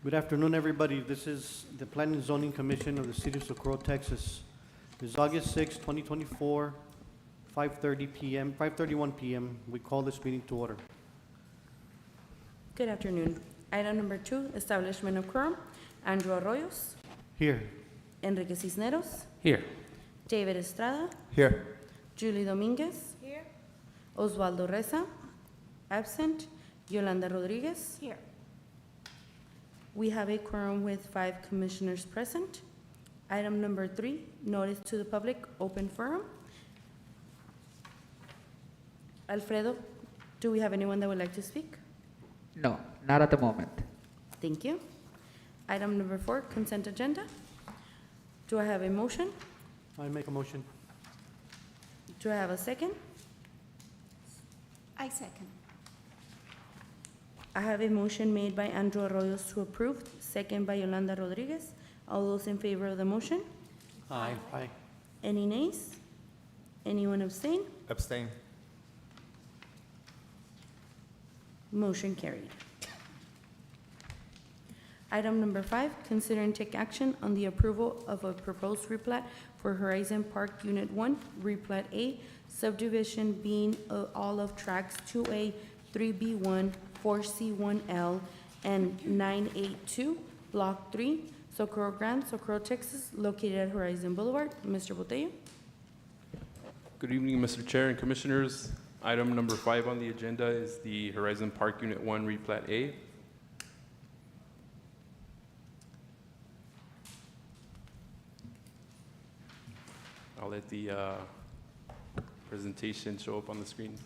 Good afternoon, everybody. This is the Planning and Zoning Commission of the City of Socorro, Texas. It's August 6, 2024, 5:30 p.m., 5:31 p.m. We call this meeting to order. Good afternoon. Item number 2, establishment of quorum. Andrew Arroyos, Here. Enrique Cisneros, Here. David Estrada, Here. Julie Dominguez. Here. Osvaldo Reza, absent. Yolanda Rodriguez. Here. We have a quorum with 5 commissioners present. Item number 3, notice to the public, open forum. Alfredo, do we have anyone that would like to speak? No, not at the moment. Thank you. Item number 4, consent agenda. Do I have a motion? I make a motion. Do I have a second? I second. I have a motion made by Andrew Arroyos to approve, second by Yolanda Rodriguez. All those in favor of the motion? Aye. Aye. Any nays? Anyone abstain? Abstain. Motion carried. Item number 5, consider and take action on the approval of a proposed replat for Horizon Park Unit 1, Replat A, subdivision being all of tracks 2A, 3B1, 4C1L, and 982, Block 3, Socorro Grande, Socorro, Texas, located at Horizon Boulevard. Mr. Botello? Good evening, Mr. Chair and Commissioners. Item number 5 on the agenda is the Horizon Park Unit 1 Replat A. I'll let the presentation show up on the screen.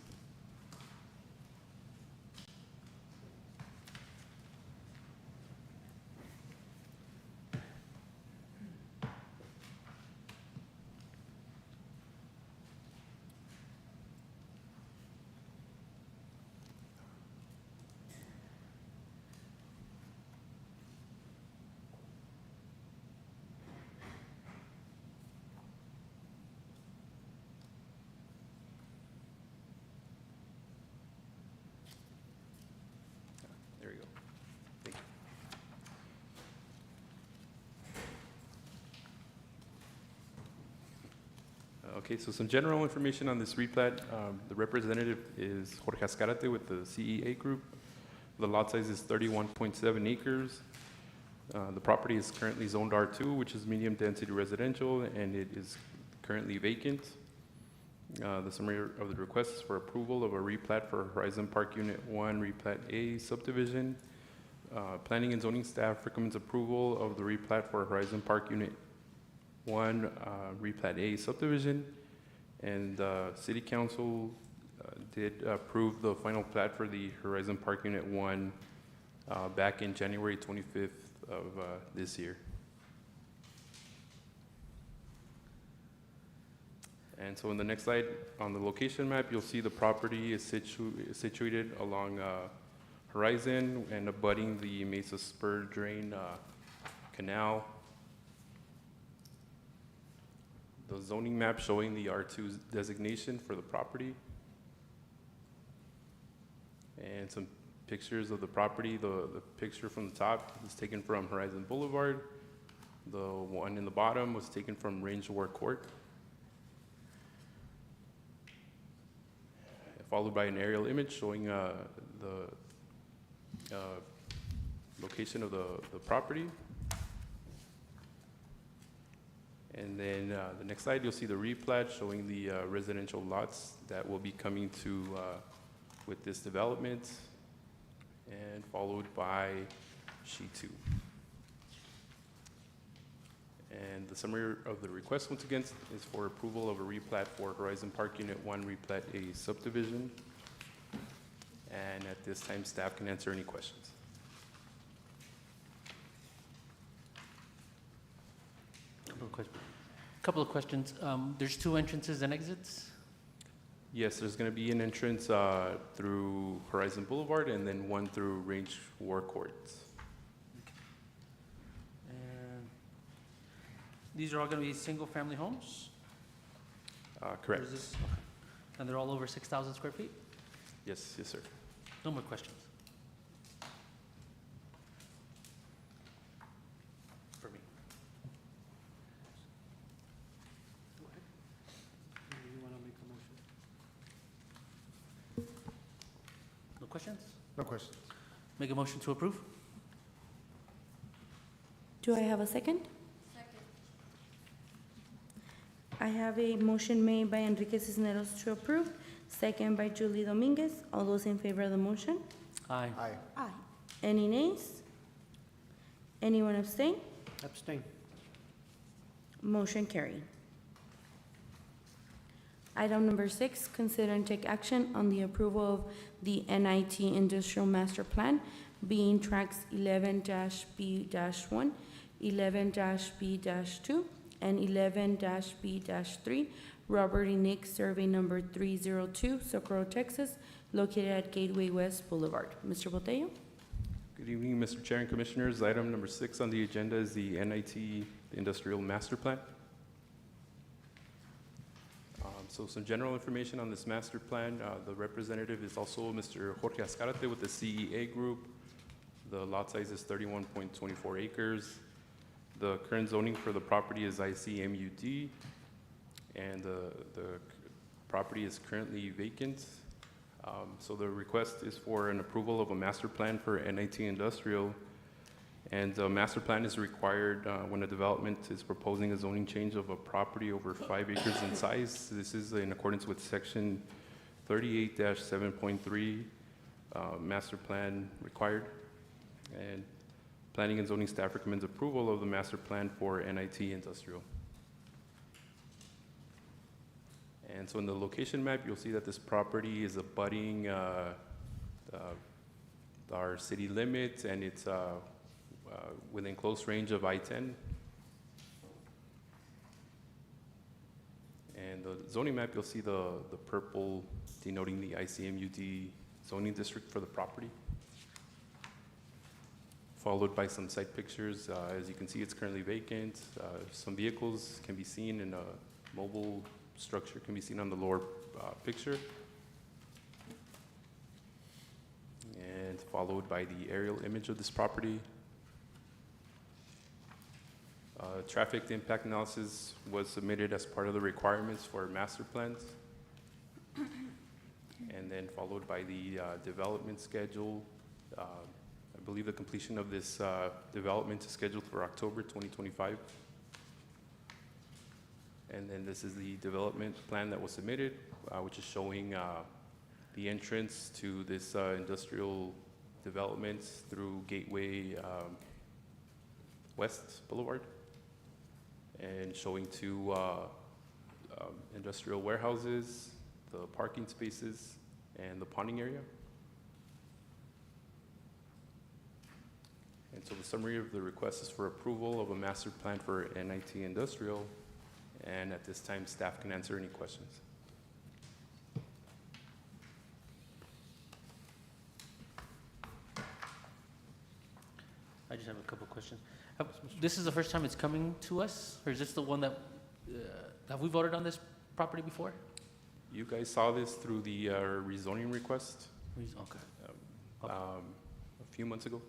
There we go. Thank you. Okay, so some general information on this replat. The representative is Jorge Azcarate with the CEA Group. The lot size is 31.7 acres. The property is currently zoned R2, which is medium density residential, and it is currently vacant. The summary of the request is for approval of a replat for Horizon Park Unit 1 Replat A subdivision. Planning and zoning staff recommends approval of the replat for Horizon Park Unit 1 Replat A subdivision, and City Council did approve the final plat for the Horizon Park Unit 1 back in January 25th of this year. And so in the next slide, on the location map, you'll see the property is situated along Horizon and abutting the Mesa Spur Drain Canal. The zoning map showing the R2 designation for the property. And some pictures of the property. The picture from the top is taken from Horizon Boulevard. The one in the bottom was taken from Range War Court. Followed by an aerial image showing the location of the property. And then the next slide, you'll see the replat showing the residential lots that will be coming to with this development, and followed by sheet 2. And the summary of the request, once again, is for approval of a replat for Horizon Park Unit 1 Replat A subdivision. And at this time, staff can answer any questions. Couple of questions. There's 2 entrances and exits? Yes, there's going to be an entrance through Horizon Boulevard and then one through Range War Courts. And these are all going to be single-family homes? Or Correct. is this- And they're all over 6,000 square feet? Yes, yes, sir. No more questions. questions? No questions. Make a motion to approve? Do I have a second? I have a motion made by Enrique Cisneros to approve, second by Julie Dominguez. All those in favor of the motion? Aye. Aye. Aye. Any nays? Anyone abstain? Abstain. Motion carried. Item number 6, consider and take action on the approval of the NIT Industrial Master Plan, being tracks 11-B-1, 11-B-2, and 11-B-3, Robert E. Nick, survey number 302, Socorro, Texas, located at Gateway West Boulevard. Mr. Botello? Good evening, Mr. Chair and Commissioners. Item number 6 on the agenda is the NIT Industrial Master Plan. So some general information on this master plan. The representative is also Mr. Jorge Azcárate with the CEA Group. The lot size is 31.24 acres. The current zoning for the property is ICMUD, and the property is currently vacant. So the request is for an approval of a master plan for NIT Industrial. And a master plan is required when a development is proposing a zoning change of a property over 5 acres in size. This is in accordance with section 38-7.3, master plan required. And planning and zoning staff recommends approval of the master plan for NIT Industrial. And so in the location map, you'll see that this property is abutting our city limits, and it's within close range of I-10. And the zoning map, you'll see the purple denoting the ICMUD zoning district for the property, followed by some site pictures. As you can see, it's currently vacant. Some vehicles can be seen, and a mobile structure can be seen on the lower picture. And followed by the aerial image of this property. Traffic impact analysis was submitted as part of the requirements for master plans. And then followed by the development schedule. I believe the completion of this development is scheduled for October 2025. And then this is the development plan that was submitted, which is showing the entrance to this industrial development through Gateway West Boulevard, and showing 2 industrial warehouses, the parking spaces, and the ponding area. And so the summary of the request is for approval of a master plan for NIT Industrial, and at this time, staff can answer any questions. I just have a couple of questions. This is the first time it's coming to us, or is this the one that, have we voted on this property before? You guys saw this through the rezoning request Okay. Okay. a few months ago.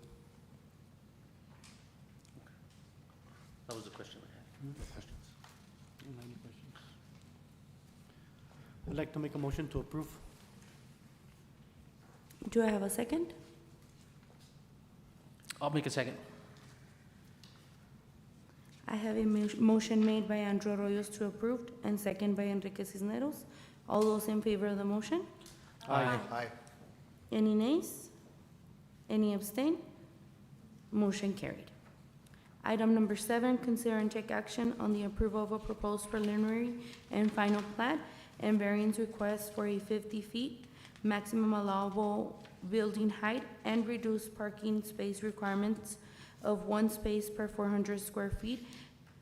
That was the question I had. No questions. Any questions? I'd like to make a motion to approve. Do I have a second? I'll make a second. I have a motion made by Andrew Arroyos to approve and second by Enrique Cisneros. All those in favor of the motion? Aye. Aye. Any nays? Any abstain? Motion carried. Item number 7, consider and take action on the approval of a proposed preliminary and final plat and variance request for a 50 feet maximum allowable building height and reduced parking space requirements of 1 space per 400 square feet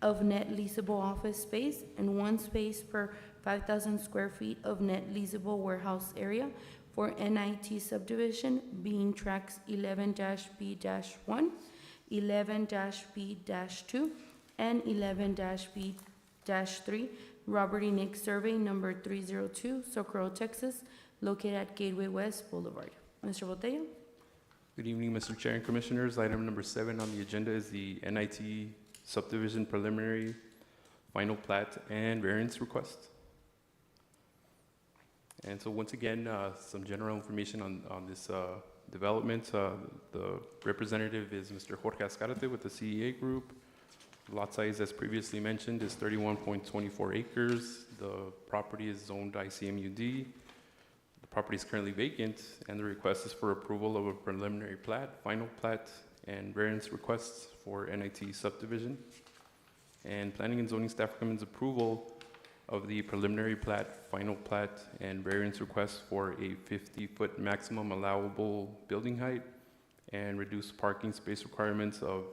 of net leasable office space and 1 space per 5,000 square feet of net leasable warehouse area for NIT subdivision, being tracks 11-B-1, 11-B-2, and 11-B-3, Robert E. Nick, survey number 302, Socorro, Texas, located at Gateway West Boulevard. Mr. Botello? Good evening, Mr. Chair and Commissioners. Item number 7 on the agenda is the NIT subdivision preliminary, final plat, and variance request. And so once again, some general information on this development. The representative is Mr. Jorge Azcárate with the CEA Group. Lot size, as previously mentioned, is 31.24 acres. The property is zoned ICMUD. The property is currently vacant, and the request is for approval of a preliminary plat, final plat, and variance requests for NIT subdivision. And Planning and Zoning staff recommends approval of the preliminary plat, final plat, and variance request for a 50-foot maximum allowable building height and reduced parking space requirements of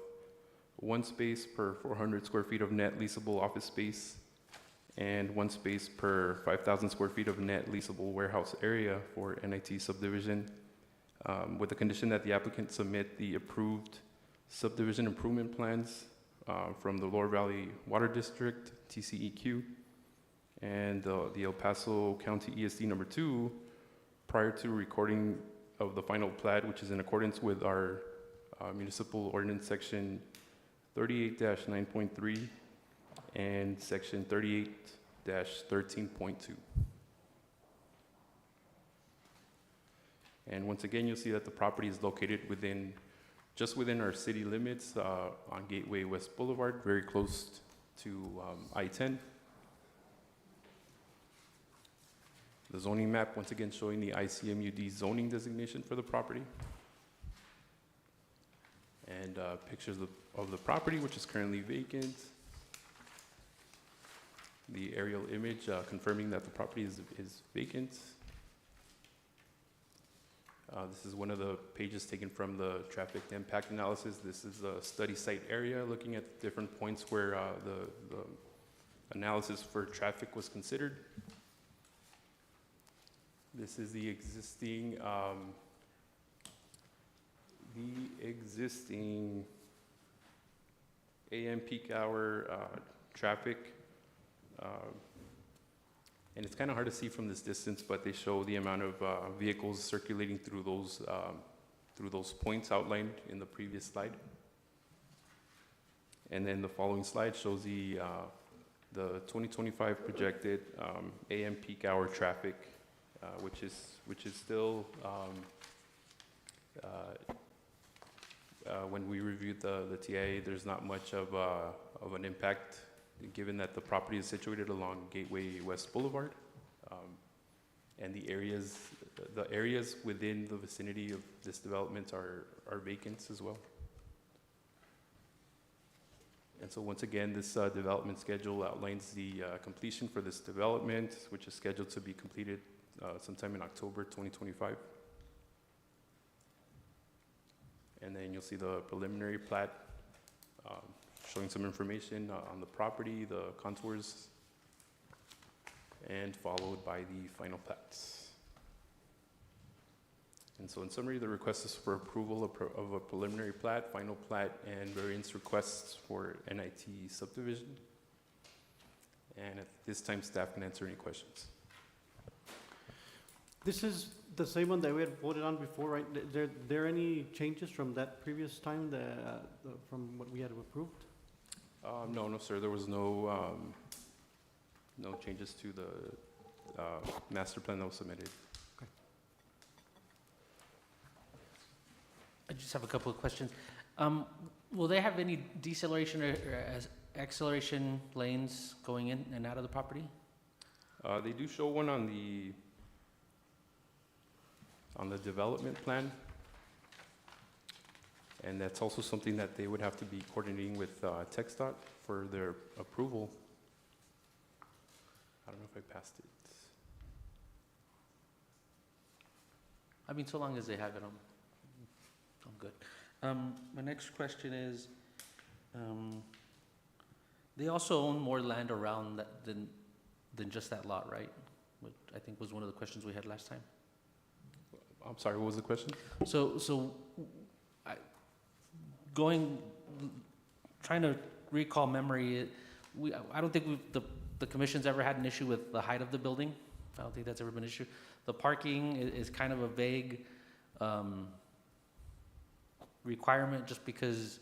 1 space per 400 square feet of net leasable office space and 1 space per 5,000 square feet of net leasable warehouse area for NIT subdivision, with the condition that the applicant submit the approved subdivision improvement plans from the Lower Valley Water District, TCEQ, and the El Paso County ESD number 2 prior to recording of the final plat, which is in accordance with our municipal ordinance section 38-9.3 and section 38-13.2. And once again, you'll see that the property is located just within our city limits on Gateway West Boulevard, very close to I-10. The zoning map, once again, showing the ICMUD zoning designation for the property. And pictures of the property, which is currently vacant. The aerial image confirming that the property is vacant. This is one of the pages taken from the traffic impact analysis. This is a study site area looking at different points where the analysis for traffic was considered. This is the existing AM peak hour traffic. And it's kind of hard to see from this distance, but they show the amount of vehicles circulating through those points outlined in the previous slide. And then the following slide shows the 2025 projected AM peak hour traffic, which is still when we reviewed the TA, there's not much of an impact, given that the property is situated along Gateway West Boulevard, and the areas within the vicinity of this development are vacant as well. And so once again, this development schedule outlines the completion for this development, which is scheduled to be completed sometime in October 2025. And then you'll see the preliminary plat showing some information on the property, the contours, and followed by the final plats. And so in summary, the request is for approval of a preliminary plat, final plat, and variance requests for NIT subdivision. And at this time, staff can answer any questions. This is the same one that we had voted on before, right? There any changes from that previous time, from what we had approved? No, sir. There was no changes to the master plan that was submitted. I just have a couple of questions. Will they have any deceleration or acceleration lanes going in and out of the property? They do show one on the development plan, and that's also something that they would have to be coordinating with TxDOT for their approval. I don't know if I passed it. I mean, so long as they have it, I'm good. My next question is, they also own more land around that than just that lot, right? Which I think was one of the questions we had last time. I'm sorry, what was the question? Trying to recall memory, I don't think the commission's ever had an issue with the height of the building. I don't think that's ever been an issue. The parking is kind of a vague requirement, just because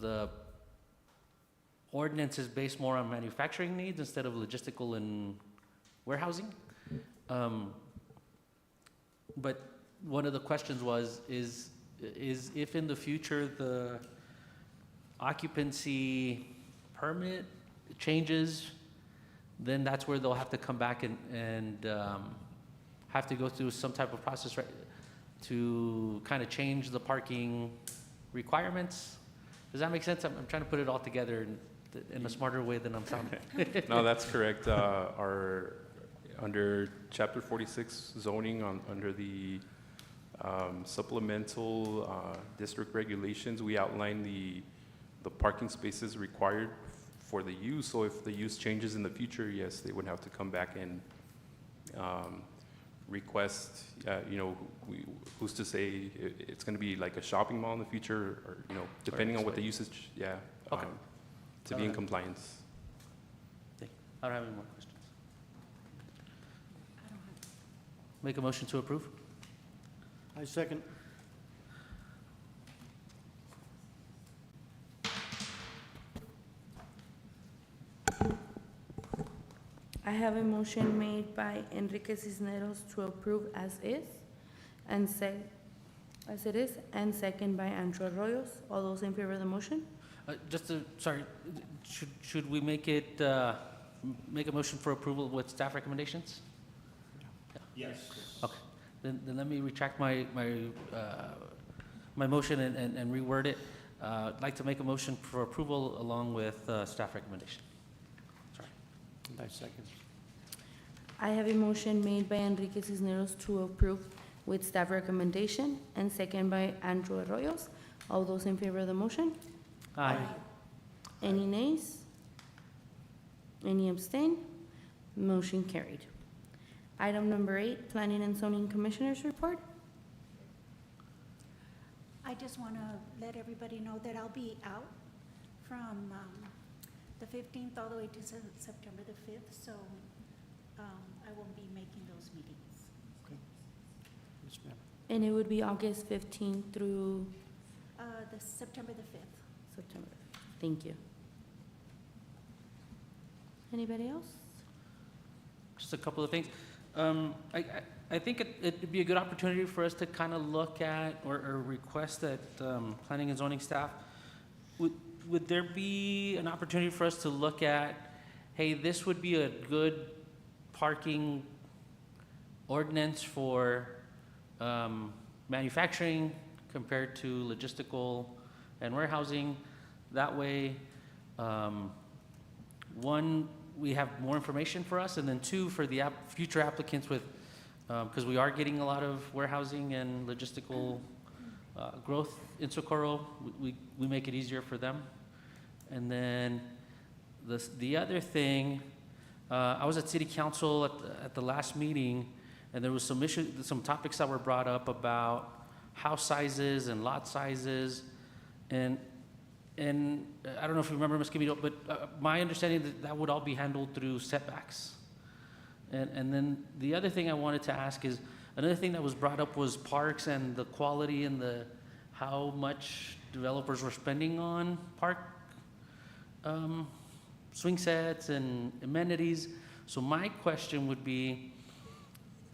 the ordinance is based more on manufacturing needs instead of logistical and warehousing. But one of the questions is if in the future the occupancy permit changes, then that's where they'll have to come back and have to go through some type of process, right, to kind of change the parking requirements. Does that make sense? I'm trying to put it all together in a smarter way than I'm sounding. No, that's correct. Under Chapter 46 zoning, under the supplemental district regulations, we outline the parking spaces required for the use. So if the use changes in the future, yes, they would have to come back and request, who's to say it's going to be like a shopping mall in the future, or, depending on what the usage, Okay. to be in Alright. compliance. I don't have any more questions. Make a motion to approve? I second. I have a motion made by Enrique Cisneros to approve as is, and as it is, and second by Andrew Arroyos. All those in favor of the motion? Sorry, should we make it, make a motion for approval with staff recommendations? Yes. Okay, then let me retract my motion and reword it. I'd like to make a motion for approval along with staff recommendation. Sorry. I second. I have a motion made by Enrique Cisneros to approve with staff recommendation, and second by Andrew Arroyos. All those in favor of the motion? Aye. Any nays? Any abstain? Motion carried. Item number 8, Planning and Zoning Commissioners Report. I just want to let everybody know that I'll be out from the 15th all the way to September the 5th, so I won't be making those meetings. Yes, ma'am. And it would be August 15th through The September the 5th. September. Thank you. Anybody else? Just a couple of things. I think it'd be a good opportunity for us to kind of look at or request that planning and zoning staff, would there be an opportunity for us to look at, hey, this would be a good parking ordinance for manufacturing compared to logistical and warehousing? That way, one, we have more information for us, and then two, for the future applicants with, because we are getting a lot of warehousing and logistical growth in Socorro, we make it easier for them. And then the other thing, I was at city council at the last meeting, and there was some topics that were brought up about house sizes and lot sizes, and I don't know if you remember, Ms. Camilo, but my understanding that would all be handled through setbacks. And then the other thing I wanted to ask is, another thing that was brought up was parks and the quality and how much developers were spending on park swing sets and amenities. So my question would be,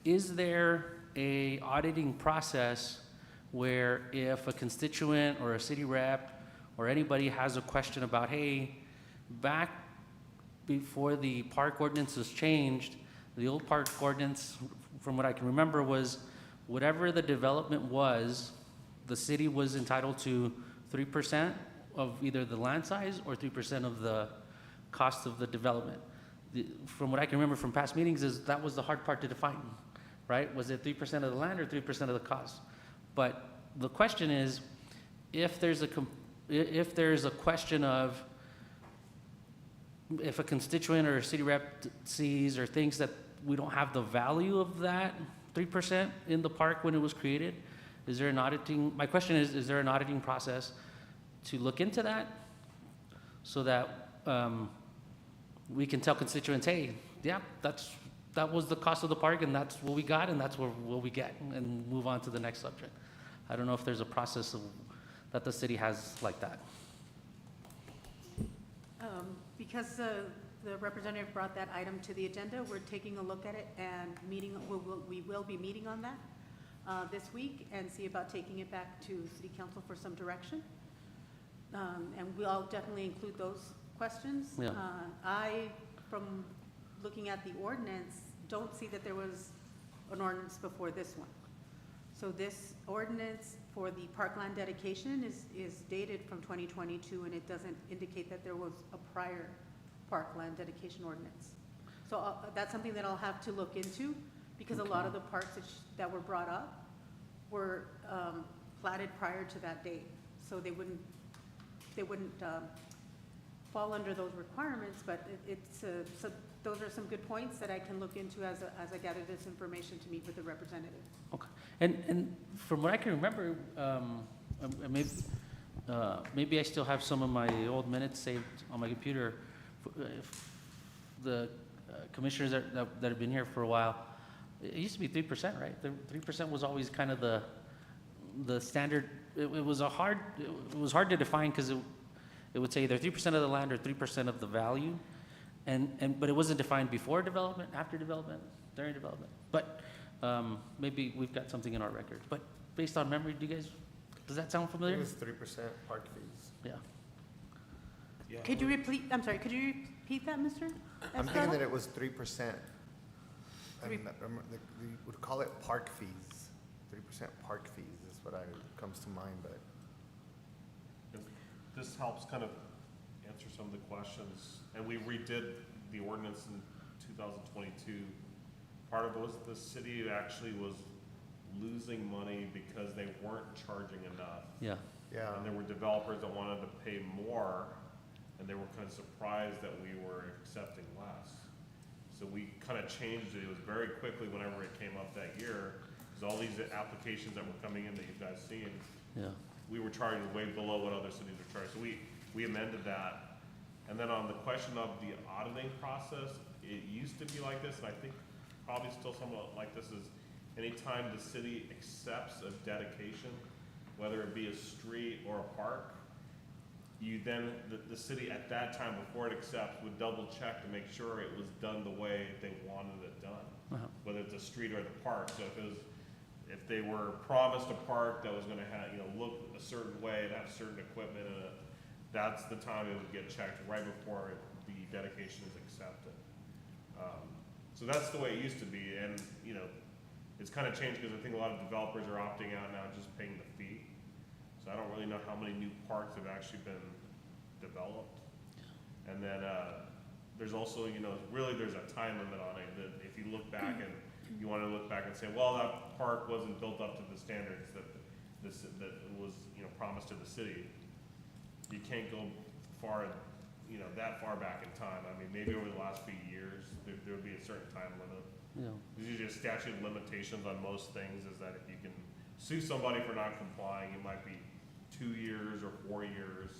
is there a auditing process where if a constituent or a city rep or anybody has a question about, hey, back before the park ordinance was changed, the old park ordinance, from what I can remember, was whatever the development was, the city was entitled to 3% of either the land size or 3% of the cost of the development. From what I can remember from past meetings is that was the hard part to define, right? Was it 3% of the land or 3% of the cost? But the question is, if there's a question of, if a constituent or a city rep sees or thinks that we don't have the value of that 3% in the park when it was created, is there an auditing, my question is there an auditing process to look into that so that we can tell constituents, hey, yeah, that was the cost of the park and that's what we got and that's what we get, and move on to the next subject. I don't know if there's a process that the city has like that. Because the representative brought that item to the agenda. We're taking a look at it and we will be meeting on that this week and see about taking it back to city council for some direction. And we'll definitely include those questions. Yeah. I, from looking at the ordinance, don't see that there was an ordinance before this one. So this ordinance for the parkland dedication is dated from 2022, and it doesn't indicate that there was a prior parkland dedication ordinance. So that's something that I'll have to look into, because a lot of the parks that were brought up were platted prior to that date. So they wouldn't fall under those requirements, but so those are some good points that I can look into as I gather this information to meet with the representative. Okay. And from what I can remember, maybe I still have some of my old minutes saved on my computer. If the commissioners that have been here for a while, it used to be 3%, right? The 3% was always kind of the standard. It was hard to define, because it would say either 3% of the land or 3% of the value, but it wasn't defined before development, after development, during development. But maybe we've got something in our record. But based on memory, does that sound familiar? It was 3% park fees. Yeah. Yeah. Could you repeat that, Mr. I'm thinking Estrada? that it was 3%. Three- We would call it park fees. 3% park fees is what comes to mind, but. This helps kind of answer some of the questions, and we redid the ordinance in 2022. Part of it was the city actually was losing money because they weren't charging enough. Yeah. Yeah. And there were developers that wanted to pay more, and they were kind of surprised that we were accepting less. So we kind of changed it. It was very quickly whenever it came up that year, because all these applications that were coming in that you guys seen, Yeah. we were charging way below what other cities are charging. So we amended that. And then on the question of the auditing process, it used to be like this, and I think probably still somewhat like this, is anytime the city accepts a dedication, whether it be a street or a park, you then, the city at that time, before it accepts, would double check to make sure it was done the way they wanted it done, Uh-huh. whether it's a street or the park. So if they were promised a park that was gonna have, look a certain way and have certain equipment in it, that's the time it would get checked, right before the dedication is accepted. So that's the way it used to be, and, it's kind of changed, because I think a lot of developers are opting out now, just paying the fee. So I don't really know how many new parks have actually been developed. And then, there's also, really there's a time limit on it, that if you look back and you want to look back and say, well, that park wasn't built up to the standards that was, promised to the city. You can't go far, that far back in time. I mean, maybe over the last few years, there would be a certain time limit. Yeah. There's usually a statute of limitations on most things, is that if you can sue somebody for not complying, it might be 2 years or 4 years.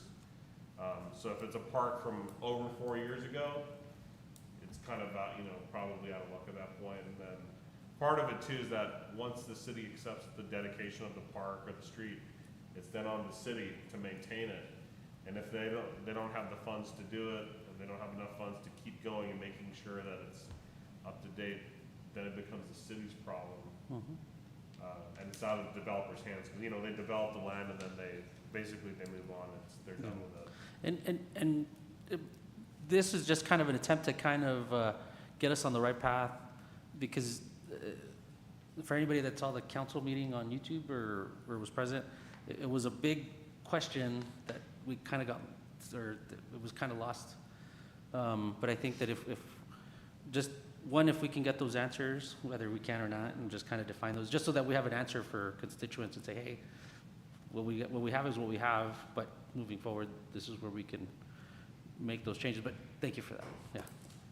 So if it's a park from over 4 years ago, it's kind of out, probably out of luck at that point. And then part of it too is that once the city accepts the dedication of the park or the street, it's then on the city to maintain it. And if they don't have the funds to do it, and they don't have enough funds to keep going and making sure that it's up to date, then it becomes the city's problem. Mhm. And it's out of the developer's hands, because, they develop the land and then they move on, they're done with it. And this is just kind of an attempt to kind of get us on the right path, because for anybody that saw the council meeting on YouTube or was present, it was a big question that we kind of got, or it was kind of lost. But I think that if we can get those answers, whether we can or not, and just kind of define those, just so that we have an answer for constituents and say, hey, what we have is what we have, but moving forward, this is where we can make those changes. But thank you for that. Yeah.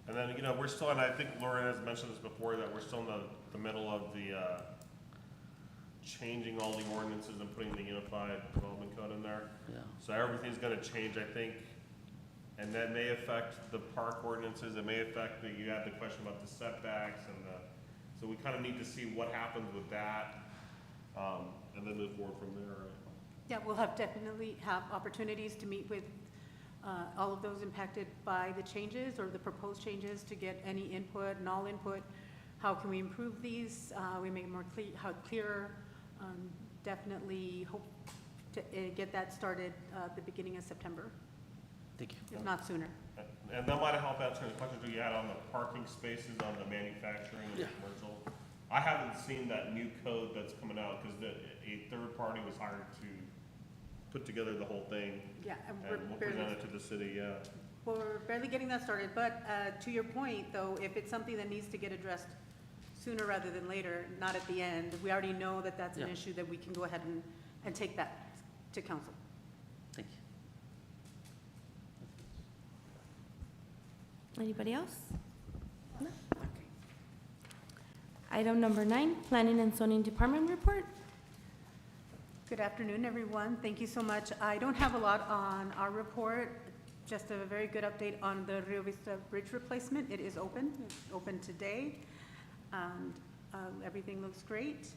And then, we're still, and I think Lauren has mentioned this before, that we're still in the middle of the changing all the ordinances and putting the Unified Development Code in there. Yeah. So everything's gonna change, I think, and that may affect the park ordinances. It may affect you had the question about the setbacks so we kind of need to see what happens with that, and then move forward from there, right? Yeah, we'll definitely have opportunities to meet with all of those impacted by the changes or the proposed changes to get any input and all input. How can we improve these? We make it more clearer. Definitely hope to get that started at the beginning of September, Thank you. if not sooner. And that might have helped answer the questions you had on the parking spaces on the manufacturing and the Yeah. commercial. I haven't seen that new code that's coming out, because a third party was hired to put together the whole thing, Yeah, and and we'll present it to the city, yeah. we're barely getting that started, but to your point, though, if it's something that needs to get addressed sooner rather than later, not at the end, we already know that that's an Yeah. issue that we can go ahead and take that to council. Thank you. Anybody else? No? Okay. Item number 9, Planning and Zoning Department report. Good afternoon, everyone. Thank you so much. I don't have a lot on our report, just a very good update on the Rio Vista Bridge replacement. It is open. It's open today, and everything looks great.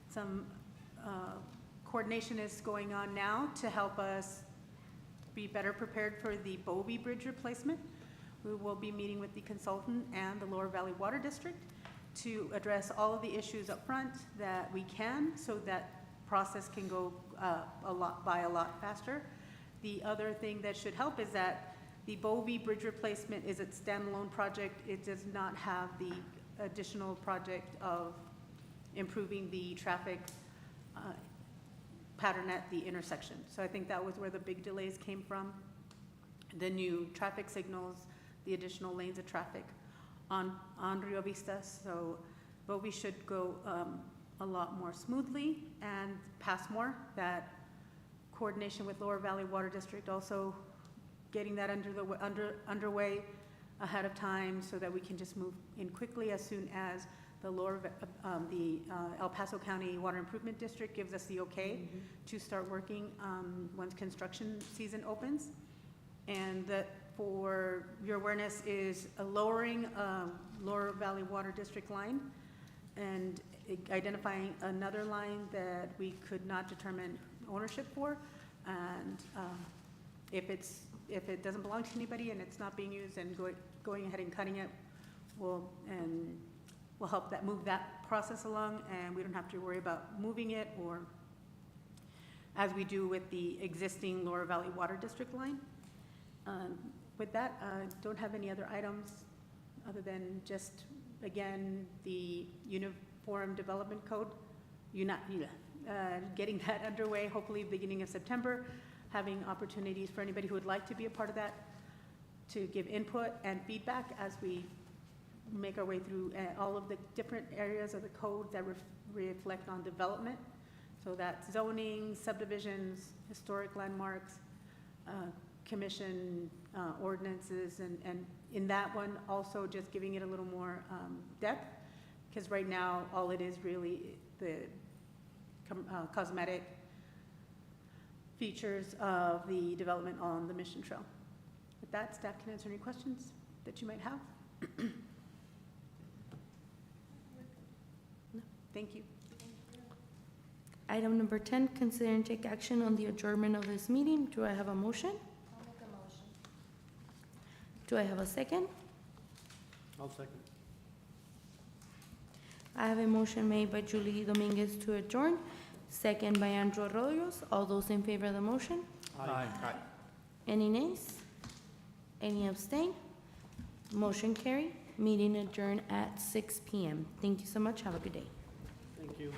Some coordination is going on now to help us be better prepared for the Bovee Bridge replacement. We will be meeting with the consultant and the Lower Valley Water District to address all of the issues up front that we can, so that process can go a lot faster. The other thing that should help is that the Bovee Bridge replacement is a standalone project. It does not have the additional project of improving the traffic pattern at the intersection. So I think that was where the big delays came from. The new traffic signals, the additional lanes of traffic on Rio Vista. So Bovee should go a lot more smoothly and pass more. That coordination with Lower Valley Water District, also getting that underway ahead of time, so that we can just move in quickly as soon as the El Paso County Water Improvement District gives us the okay to start working once construction season opens. And that, for your awareness, is a lowering Lower Valley Water District line and identifying another line that we could not determine ownership for. And if it doesn't belong to anybody and it's not being used, and going ahead and cutting it will help that move that process along, and we don't have to worry about moving it, or as we do with the existing Lower Valley Water District line. With that, I don't have any other items other than just, again, the Uniform Development Code, getting that underway, hopefully beginning of September, having opportunities for anybody who would like to be a part of that to give input and feedback as we make our way through all of the different areas of the code that reflect on development. So that's zoning, subdivisions, historic landmarks, commission ordinances, and in that one also just giving it a little more depth, because right now all it is really the cosmetic features of the development on the Mission Trail. With that, staff can answer any questions that you might have. No, thank you. Item number 10, consider and take action on the adjournment of this meeting. Do I have a motion? I'll make a motion. Do I have a second? I'll second. I have a motion made by Julie Dominguez to adjourn, second by Andrew Arroyos. All those in favor of the motion? Aye. Any nays? Any abstain? Motion carried. Meeting adjourned at 6 p.m. Thank you so much. Have a good day. Thank you.